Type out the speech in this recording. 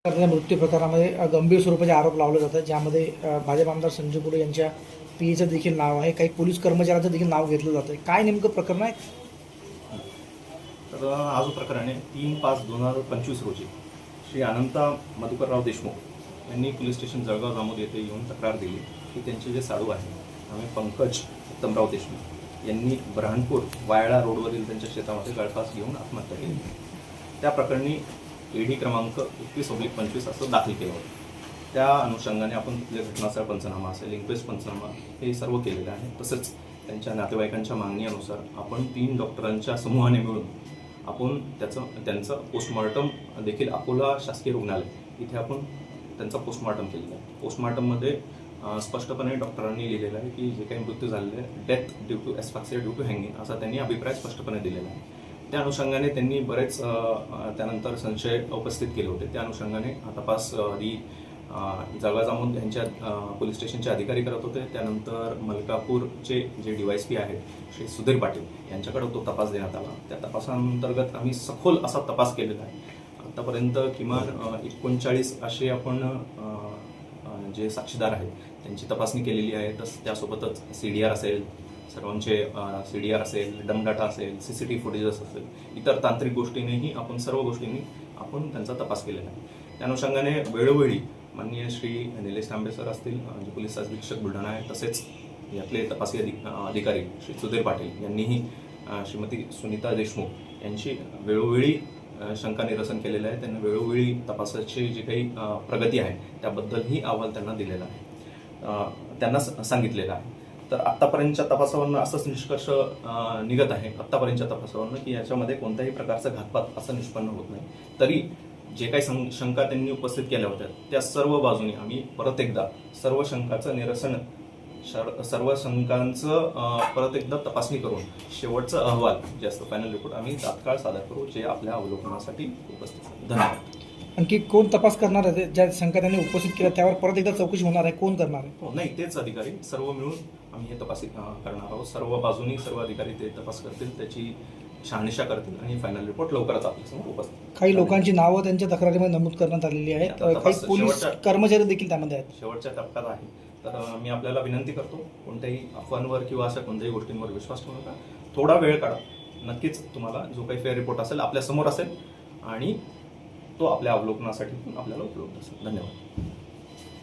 मृत्यू प्रकारामध्ये गंभीर स्वरूपाचे आरोप लावले जातात, ज्यामध्ये भाजप आमदार संजय कुटे यांच्या पीएचं देखील नाव आहे, काही पोलीस कर्मचाऱ्यांचं देखील नाव घेतलं जातं. काय नेमकं प्रकरण आहे? तर हा जो प्रकरण आहे 3/5/2025 रोजी श्री अनंता मधुकरराव देशमुख यांनी पोलीस स्टेशन जळगाव जामोद येथे येऊन तक्रार दिली की त्यांचे जे साडू आहे आम्ही पंकज उत्तमराव देशमुख यांनी ब्रहाणपूर वायळा रोडवरील त्यांच्या शेतामध्ये गळफास घेऊन आत्महत्या केली. त्या प्रकरणी ईडी क्रमांक 21/25 असं दाखल केलं होतं. त्या अनुषंगाने आपण तिथले घटनास्थळ पंचनामा असेल, इन्क्वेस्ट पंचनामा हे सर्व केलेलं आहे. तसंच त्यांच्या नातेवाईकांच्या मागणीनुसार आपण 3 डॉक्टरांच्या समूहाने मिळून आपण त्यांचं पोस्टमॉर्टम देखील अकोला शासकीय रुग्णालय इथे आपण त्यांचा पोस्टमॉर्टम केलेला आहे. पोस्टमॉर्टममध्ये स्पष्टपणे डॉक्टरांनी लिहिलेलं आहे की जे काही मृत्यू झालेले आहे death due to asphyxia due to hanging असा त्यांनी अभिप्राय स्पष्टपणे दिलेला आहे. त्या अनुषंगाने त्यांनी बरेच त्यानंतर संशय उपस्थित केले होते. त्या अनुषंगाने तपास जळगाव जामोद यांच्या पोलीस स्टेशनचे अधिकारी करत होते. त्यानंतर मलकापूरचे जे DYSP आहेत श्री सुधीर पाटील यांच्याकडे तो तपास देण्यात आला. त्या तपासांतर्गत आम्ही सखोल असा तपास केलेला आहे. आतापर्यंत किमान 39 असे आपण जे साक्षीदार आहेत त्यांची तपासणी केलेली आहे. त्यासोबतच CDR असेल, सर्वांचे CDR असेल, डमडाटा असेल, CCTV फुटेजेस असेल, इतर तांत्रिक गोष्टींनीही आपण सर्व गोष्टींनी आपण त्यांचा तपास केलेला आहे. त्या अनुषंगाने वेळोवेळी माननीय श्री निलेश तांबे सर असतील, जे पोलीस अधीक्षक बुलढाणा आहे, तसेच यातले तपासी अधिकारी श्री सुधीर पाटील यांनीही श्रीमती सुनीता देशमुख यांची वेळोवेळी शंका निरसन केलेलं आहे. त्यांना वेळोवेळी तपासाची जी काही प्रगती आहे त्याबद्दलही अहवाल त्यांना दिलेला आहे, त्यांना सांगितलेलं आहे. तर आत्तापर्यंतच्या तपासावरनं असंच निष्कर्ष निघत आहे आत्तापर्यंतच्या तपासावरनं की याच्यामध्ये कोणत्याही प्रकारचा घातपात असं निष्पन्न होत नाही. तरी जे काही शंका त्यांनी उपस्थित केल्या होत्या त्या सर्व बाजूनी आम्ही परत एकदा सर्व शंकांचं निरसन, सर्व शंकांचं परत एकदा तपासणी करून शेवटचा अहवाल जे असतं फायनल रिपोर्ट आम्ही तात्काळ सादर करू, जे आपल्या अवलोकनासाठी उपस्थित आहे. धन्यवाद. आणखी कोण तपास करणार आहे? ज्या शंका त्यांनी उपस्थित केल्या त्यावर परत एकदा चौकशी होणार आहे, कोण करणार आहे? नाही, तेच अधिकारी सर्व मिळून आम्ही हे तपास करणार आहोत. सर्व बाजूनी सर्व अधिकारी ते तपास करतील, त्याची शहानिशा करतील आणि फायनल रिपोर्ट लवकरच आपल्यासमोर उपस्थित. काही लोकांची नावं त्यांच्या तक्रारीमध्ये नमूद करण्यात आलेली आहेत, काही पोलीस कर्मचारी देखील त्यामध्ये आहेत. शेवटच्या टप्प्यात आहे. तर मी आपल्याला विनंती करतो, कोणत्याही अफवांवर किंवा अशा कोणत्याही गोष्टींवर विश्वास ठेवू नका. थोडा वेळ काढा, नक्कीच तुम्हाला जो काही फेअर रिपोर्ट असेल आपल्यासमोर असेल आणि तो आपल्या अवलोकनासाठी आपल्याला उपलब्ध असेल. धन्यवाद.